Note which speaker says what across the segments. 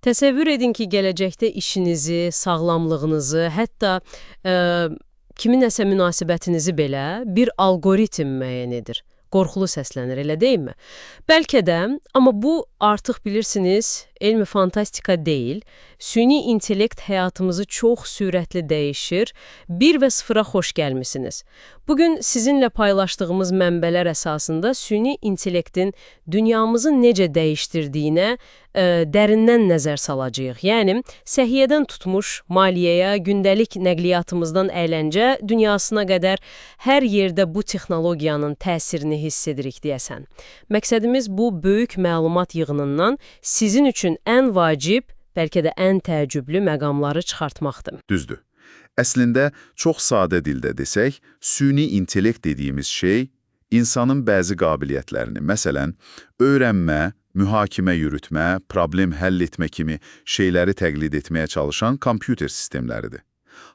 Speaker 1: Təsəvvür edin ki, gələcəkdə işinizi, sağlamlığınızı, hətta ə, kiminləsə münasibətinizi belə bir algoritm müəyyən edir. Qorxulu səslənir, elə deyilmi? Bəlkə də, amma bu artıq bilirsiniz, elmi fantastika deyil. Süni intellekt həyatımızı çox sürətli dəyişir. 1 və 0-a xoş gəlmisiniz. Bugün sizinlə paylaşdığımız mənbələr əsasında süni intellektin dünyamızı necə dəyişdirdiyinə dərindən nəzər salacağıq. Yəni, səhiyyədən tutmuş maliyyəyə, gündəlik nəqliyyatımızdan əyləncə dünyasına qədər hər yerdə bu texnologiyanın təsirini hiss edirik deyəsən. Məqsədimiz bu böyük məlumat yığınından sizin üçün ən vacib, bəlkə də ən təəccüblü məqamları çıxartmaqdır.
Speaker 2: Düzdür. Əslində, çox sadə dildə desək, süni intellekt dediyimiz şey, insanın bəzi qabiliyyətlərini, məsələn, öyrənmə, mühakimə yürütmə, problem həll etmə kimi şeyləri təqlid etməyə çalışan kompüter sistemləridir.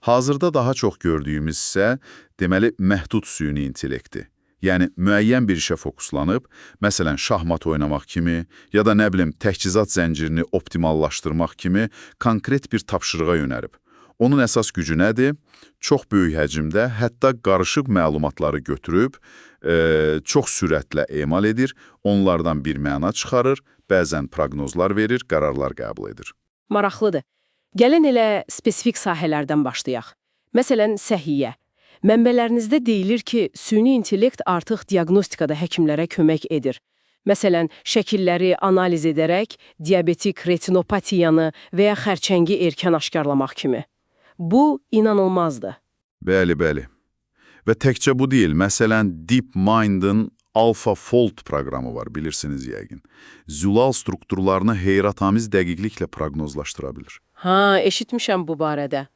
Speaker 2: Hazırda daha çox gördüyümüz isə, deməli, məhdud süni intellektdir. Yəni, müəyyən bir işə fokuslanıb, məsələn, şahmat oynamaq kimi, ya da nə bilim, təchizat zəncirini optimallaşdırmaq kimi konkret bir tapşırığa yönərib. Onun əsas gücü nədir? Çox böyük həcmdə, hətta qarışıq məlumatları götürüb, çox sürətlə emal edir, onlardan bir məna çıxarır, bəzən proqnozlar verir, qərarlar qəbul edir.
Speaker 3: Maraqlıdır. Gəlin elə spesifik sahələrdən başlayaq. Məsələn, səhiyyə. Mənbələrinizdə deyilir ki, süni intellekt artıq diaqnostikada həkimlərə kömək edir. Məsələn, şəkilləri analiz edərək diabetik retinopatiyanı və ya xərçəngi erkən aşkarlamaq kimi. Bu, inanılmazdır.
Speaker 2: Bəli. Və təkcə bu deyil, məsələn, DeepMind'ın AlphaFold proqramı var, bilirsiniz yəqin. Zülal strukturlarını heyrətamiz dəqiqliklə proqnozlaşdıra bilir.
Speaker 3: Eşitmişəm bu barədə.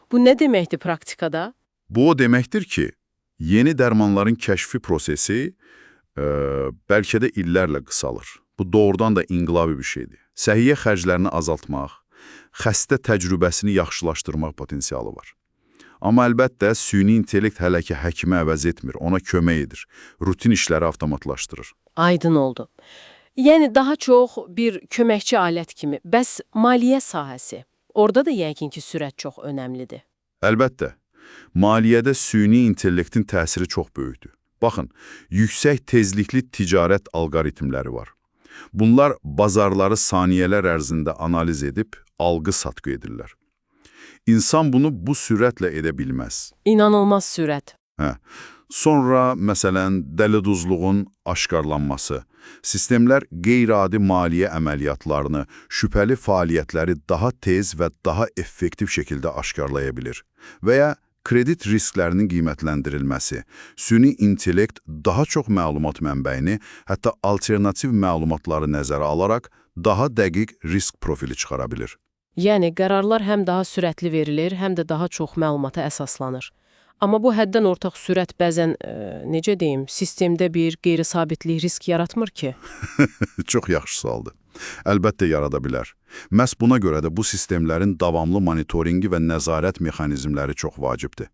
Speaker 3: Bu nə deməkdir praktikada?
Speaker 2: Bu o deməkdir ki, yeni dərmanların kəşfi prosesi bəlkə də illərlə qısalır. Bu doğrudan da inqilabi bir şeydir. Səhiyyə xərclərini azaltmaq, xəstə təcrübəsini yaxşılaşdırmaq potensialı var. Amma əlbəttə, süni intellekt hələ ki həkimə əvəz etmir, ona kömək edir, rutin işləri avtomatlaşdırır.
Speaker 3: Aydın oldu. Yəni, daha çox bir köməkçi alət kimi. Bəs maliyyə sahəsi? Orada da yəqin ki, sürət çox önəmlidir.
Speaker 2: Əlbəttə, maliyyədə süni intellektin təsiri çox böyükdür. Baxın, yüksək tezlikli ticarət alqoritmləri var. Bunlar bazarları saniyələr ərzində analiz edib, alqı-satqı edirlər. İnsan bunu bu sürətlə edə bilməz.
Speaker 3: İnanılmaz sürət.
Speaker 2: Sonra, məsələn, dəliduzluğun aşkarlanması, sistemlər qeyri-adi maliyyə əməliyyatlarını, şübhəli fəaliyyətləri daha tez və daha effektiv şəkildə aşkarlaya bilir. Və ya kredit risklərinin qiymətləndirilməsi, süni intellekt daha çox məlumat mənbəyini, hətta alternativ məlumatları nəzərə alaraq daha dəqiq risk profili çıxara bilir.
Speaker 3: Yəni, qərarlar həm daha sürətli verilir, həm də daha çox məlumata əsaslanır. Amma bu həddən ortaq sürət bəzən, necə deyim, sistemdə bir qeyri-sabitlik risk yaratmır ki?
Speaker 2: Çox yaxşı sualdır. Əlbəttə yarada bilər. Məhz buna görə də bu sistemlərin davamlı monitoringi və nəzarət mexanizmləri çox vacibdir.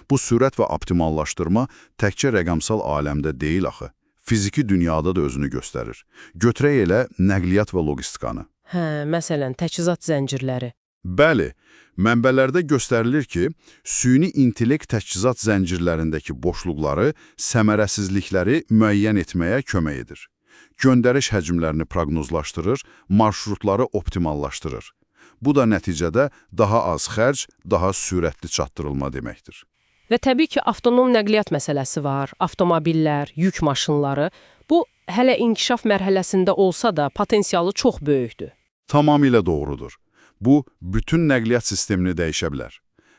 Speaker 2: Bu sürət və optimallaşdırma təkcə rəqəmsal aləmdə deyil axı. Fiziki dünyada da özünü göstərir. Götürək elə nəqliyyat və logistikanı.
Speaker 3: Məsələn, təchizat zəncirləri.
Speaker 2: Bəli, mənbələrdə göstərilir ki, süni intellekt təchizat zəncirlərindəki boşluqları, səmərəsizlikləri müəyyən etməyə kömək edir. Göndəriş həcmlərini proqnozlaşdırır, marşrutları optimallaşdırır. Bu da nəticədə daha az xərc, daha sürətli çatdırılma deməkdir.
Speaker 3: Və təbii ki, avtonom nəqliyyat məsələsi var, avtomobillər, yük maşınları. Bu, hələ inkişaf mərhələsində olsa da potensialı çox böyükdür.
Speaker 2: Tamamilə doğrudur. Bu, bütün nəqliyyat sistemini dəyişə bilər.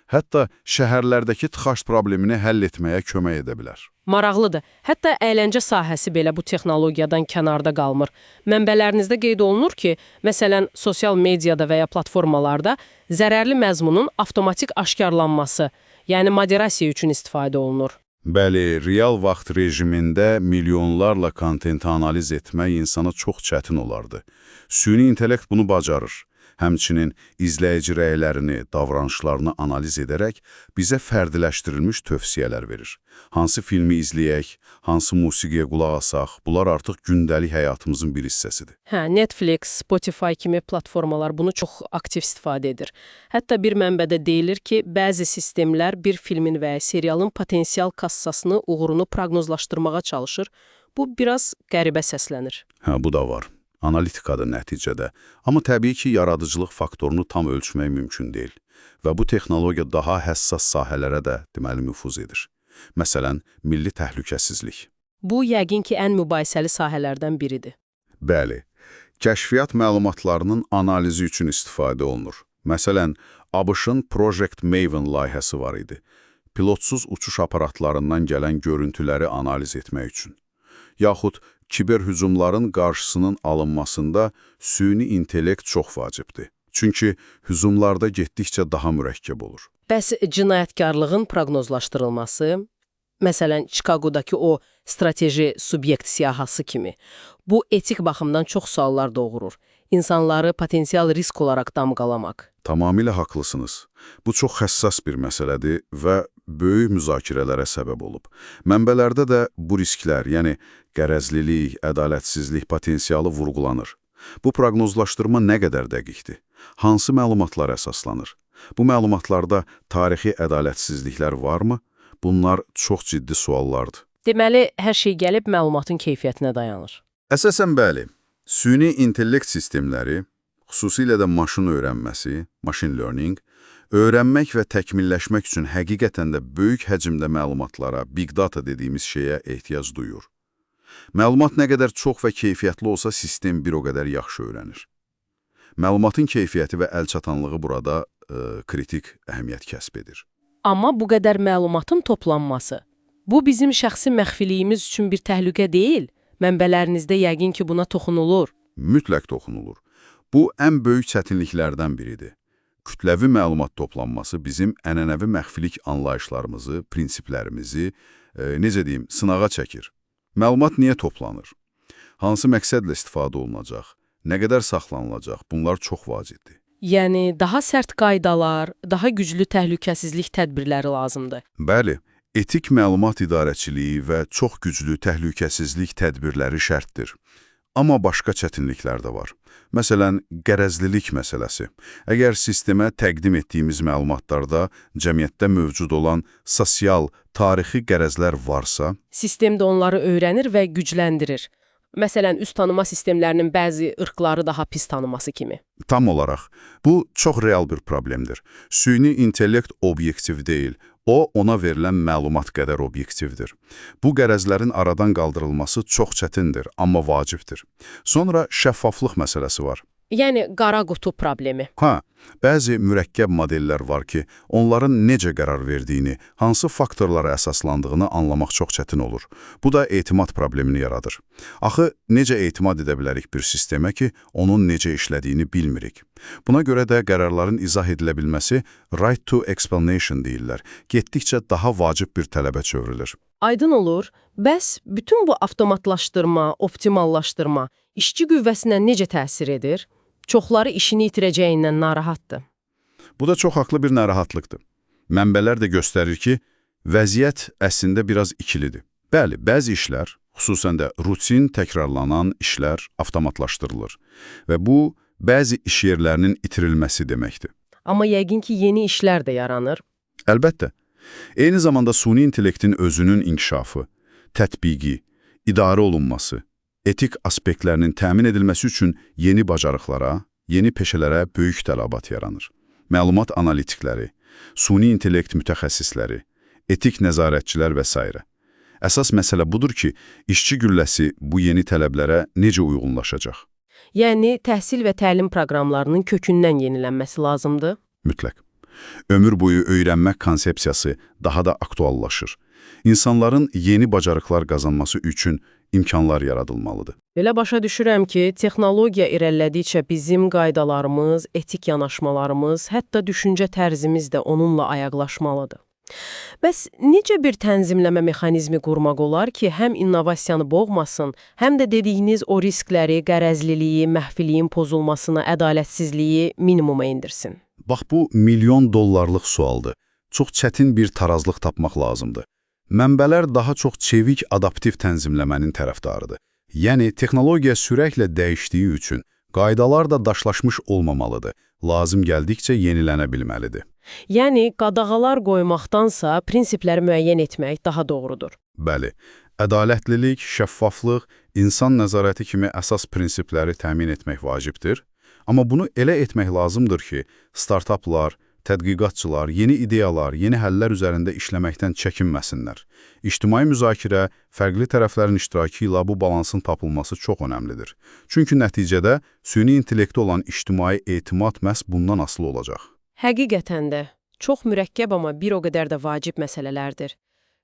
Speaker 2: Hətta şəhərlərdəki tıxac problemini həll etməyə kömək edə bilər.
Speaker 3: Maraqlıdır. Hətta əyləncə sahəsi belə bu texnologiyadan kənarda qalmır. Mənbələrinizdə qeyd olunur ki, məsələn, sosial mediada və ya platformalarda zərərli məzmunun avtomatik aşkarlanması, yəni moderasiya üçün istifadə olunur.
Speaker 2: Bəli, real vaxt rejimində milyonlarla kontenti analiz etmək insana çox çətin olardı. Süni intellekt bunu bacarır. Həmçinin izləyici rəylərini, davranışlarını analiz edərək bizə fərdiləşdirilmiş tövsiyələr verir. Hansı filmi izləyək, hansı musiqiyə qulaq asaq, bunlar artıq gündəlik həyatımızın bir hissəsidir.
Speaker 3: Netflix, Spotify kimi platformalar bunu çox aktiv istifadə edir. Hətta bir mənbədə deyilir ki, bəzi sistemlər bir filmin və ya serialın potensial kassasını, uğurunu proqnozlaşdırmağa çalışır. Bu biraz qəribə səslənir.
Speaker 2: Bu da var. Analitikadır nəticədə. Amma təbii ki, yaradıcılıq faktorunu tam ölçmək mümkün deyil. Və bu texnologiya daha həssas sahələrə də deməli nüfuz edir. Məsələn, milli təhlükəsizlik.
Speaker 3: Bu, yəqin ki, ən mübahisəli sahələrdən biridir.
Speaker 2: Bəli, kəşfiyyat məlumatlarının analizi üçün istifadə olunur. Məsələn, ABŞ-ın Project Maven layihəsi var idi. Pilotsuz uçuş aparatlarından gələn görüntüləri analiz etmək üçün. Yaxud kiberhücumların qarşısının alınmasında süni intellekt çox vacibdir. Çünki hücumlarda getdikcə daha mürəkkəb olur.
Speaker 3: Bəs cinayətkarlığın proqnozlaşdırılması, məsələn, Chicago'dakı o strateji subyekt siyahısı kimi, bu etik baxımdan çox suallar doğurur. İnsanları potensial risk olaraq damğalamaq.
Speaker 2: Tamamilə haqlısınız. Bu çox həssas bir məsələdir və böyük müzakirələrə səbəb olub. Mənbələrdə də bu risklər, yəni qərəzlilik, ədalətsizlik potensialı vurğulanır. Bu proqnozlaşdırma nə qədər dəqiqdir? Hansı məlumatlar əsaslanır? Bu məlumatlarda tarixi ədalətsizliklər varmı? Bunlar çox ciddi suallardır.
Speaker 3: Deməli, hər şey gəlib məlumatın keyfiyyətinə dayanır.
Speaker 2: Əsasən bəli. Süni intellekt sistemləri, xüsusilə də maşın öyrənməsi, machine learning, öyrənmək və təkmilləşmək üçün həqiqətən də böyük həcmdə məlumatlara, big data dediyimiz şeyə ehtiyac duyur. Məlumat nə qədər çox və keyfiyyətli olsa, sistem bir o qədər yaxşı öyrənir. Məlumatın keyfiyyəti və əlçatanlığı burada kritik əhəmiyyət kəsb edir.
Speaker 3: Amma bu qədər məlumatın toplanması, bu bizim şəxsi məxfiliyimiz üçün bir təhlükə deyil. Mənbələrinizdə yəqin ki, buna toxunulur.
Speaker 2: Mütləq toxunulur. Bu, ən böyük çətinliklərdən biridir. Kütləvi məlumat toplanması bizim ənənəvi məxfilik anlayışlarımızı, prinsiplərimizi, sınağa çəkir. Məlumat niyə toplanır? Hansı məqsədlə istifadə olunacaq? Nə qədər saxlanılacaq? Bunlar çox vacibdir.
Speaker 3: Yəni, daha sərt qaydalar, daha güclü təhlükəsizlik tədbirləri lazımdır.
Speaker 2: Bəli. Etik məlumat idarəçiliyi və çox güclü təhlükəsizlik tədbirləri şərtdir. Amma başqa çətinliklər də var. Məsələn, qərəzlilik məsələsi. Əgər sistemə təqdim etdiyimiz məlumatlarda cəmiyyətdə mövcud olan sosial, tarixi qərəzlər varsa,
Speaker 3: sistem də onları öyrənir və gücləndirir. Məsələn, üst tanıma sistemlərinin bəzi ırqları daha pis tanıması kimi.
Speaker 2: Tam olaraq. Bu, çox real bir problemdir. Süni intellekt obyektiv deyil. O, ona verilən məlumat qədər obyektivdir. Bu qərəzlərin aradan qaldırılması çox çətindir, amma vacibdir. Sonra şəffaflıq məsələsi var.
Speaker 3: Yəni, qara qutu problemi.
Speaker 2: Bəzi mürəkkəb modellər var ki, onların necə qərar verdiyini, hansı faktorlara əsaslandığını anlamaq çox çətin olur. Bu da etimad problemini yaradır. Axı, necə etimad edə bilərik bir sistemə ki, onun necə işlədiyini bilmirik? Buna görə də qərarların izah edilə bilməsi right to explanation deyirlər. Getdikcə daha vacib bir tələbə çevrilir.
Speaker 3: Aydın olur. Bəs bütün bu avtomatlaşdırma, optimallaşdırma işçi qüvvəsinə necə təsir edir? Çoxları işini itirəcəyindən narahatdır.
Speaker 2: Bu da çox haqlı bir narahatlıqdır. Mənbələr də göstərir ki, vəziyyət əslində biraz ikilidir. Bəli, bəzi işlər, xüsusən də rutin, təkrarlanan işlər avtomatlaşdırılır və bu, bəzi iş yerlərinin itirilməsi deməkdir.
Speaker 3: Amma yəqin ki, yeni işlər də yaranır.
Speaker 2: Əlbəttə. Eyni zamanda süni intellektin özünün inkişafı, tətbiqi, idarə olunması, etik aspektlərinin təmin edilməsi üçün yeni bacarıqlara, yeni peşələrə böyük tələbat yaranır. Məlumat analitikləri, süni intellekt mütəxəssisləri, etik nəzarətçilər və s. Əsas məsələ budur ki, işçi gülləsi bu yeni tələblərə necə uyğunlaşacaq?
Speaker 3: Yəni, təhsil və təlim proqramlarının kökündən yenilənməsi lazımdır?
Speaker 2: Mütləq. Ömür boyu öyrənmək konsepsiyası daha da aktuallaşır. İnsanların yeni bacarıqlar qazanması üçün imkanlar yaradılmalıdır.
Speaker 3: Belə başa düşürəm ki, texnologiya irəlilədikcə bizim qaydalarımız, etik yanaşmalarımız, hətta düşüncə tərzimiz də onunla ayaqlaşmalıdır.
Speaker 1: Bəs necə bir tənzimləmə mexanizmi qurmaq olar ki, həm innovasiyanı boğmasın, həm də dediyiniz o riskləri, qərəzliliyi, məxfiliyin pozulmasını, ədalətsizliyi minimuma indirsin?
Speaker 2: Bax, bu milyon dollarlıq sualdır. Çox çətin bir tarazlıq tapmaq lazımdır. Mənbələr daha çox çevik adaptiv tənzimləmənin tərəfdarıdır. Yəni, texnologiya sürəklə dəyişdiyi üçün qaydalar da daşlaşmış olmamalıdır. Lazım gəldikcə yenilənə bilməlidir.
Speaker 1: Yəni, qadağalar qoymaqdansa prinsipləri müəyyən etmək daha doğrudur.
Speaker 2: Bəli, ədalətlilik, şəffaflıq, insan nəzarəti kimi əsas prinsipləri təmin etmək vacibdir. Amma bunu elə etmək lazımdır ki, startaplar, tədqiqatçılar, yeni ideyalar, yeni həllər üzərində işləməkdən çəkinməsinlər. İctimai müzakirə, fərqli tərəflərin iştirakı ilə bu balansın tapılması çox önəmlidir. Çünki nəticədə süni intellekti olan ictimai etimad məhz bundan asılı olacaq.
Speaker 1: Həqiqətən də çox mürəkkəb, amma bir o qədər də vacib məsələlərdir.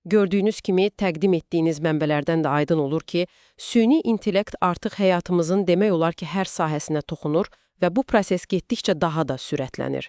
Speaker 1: Gördüyünüz kimi təqdim etdiyiniz mənbələrdən də aydın olur ki, süni intellekt artıq həyatımızın demək olar ki, hər sahəsinə toxunur və bu proses getdikcə daha da sürətlənir.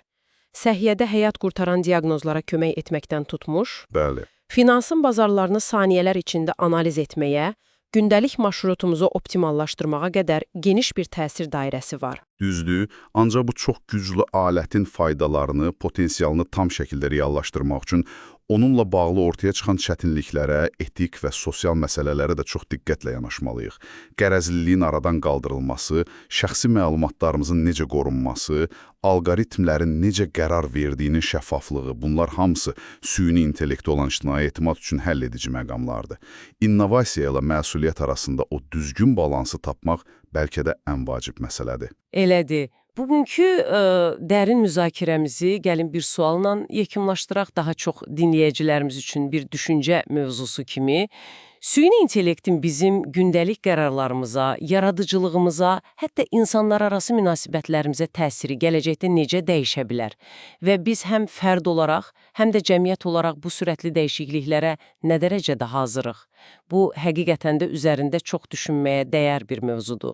Speaker 1: Səhiyyədə həyat qurtaran diaqnozlara kömək etməkdən tutmuş,
Speaker 2: Bəli.
Speaker 1: finansın bazarlarını saniyələr içində analiz etməyə, gündəlik marşrutumuzu optimallaşdırmağa qədər geniş bir təsir dairəsi var.
Speaker 2: Düzdür, ancaq bu çox güclü alətin faydalarını, potensialını tam şəkildə reallaşdırmaq üçün onunla bağlı ortaya çıxan çətinliklərə, etik və sosial məsələlərə də çox diqqətlə yanaşmalıyıq. Qərəzliliyin aradan qaldırılması, şəxsi məlumatlarımızın necə qorunması, alqoritmlərin necə qərar verdiyinin şəffaflığı, bunlar hamısı süni intellekti olan ictimai etimad üçün həll edici məqamlardır. İnnovasiya ilə məsuliyyət arasında o düzgün balansı tapmaq bəlkə də ən vacib məsələdir.
Speaker 1: Elədir. Bugünkü dərin müzakirəmizi gəlin bir sualla yekunlaşdıraq, daha çox dinləyicilərimiz üçün bir düşüncə mövzusu kimi. Süni intellektin bizim gündəlik qərarlarımıza, yaradıcılığımıza, hətta insanlararası münasibətlərimizə təsiri gələcəkdə necə dəyişə bilər? Və biz həm fərd olaraq, həm də cəmiyyət olaraq bu sürətli dəyişikliklərə nə dərəcədə hazırıq? Bu, həqiqətən də üzərində çox düşünməyə dəyər bir mövzudur.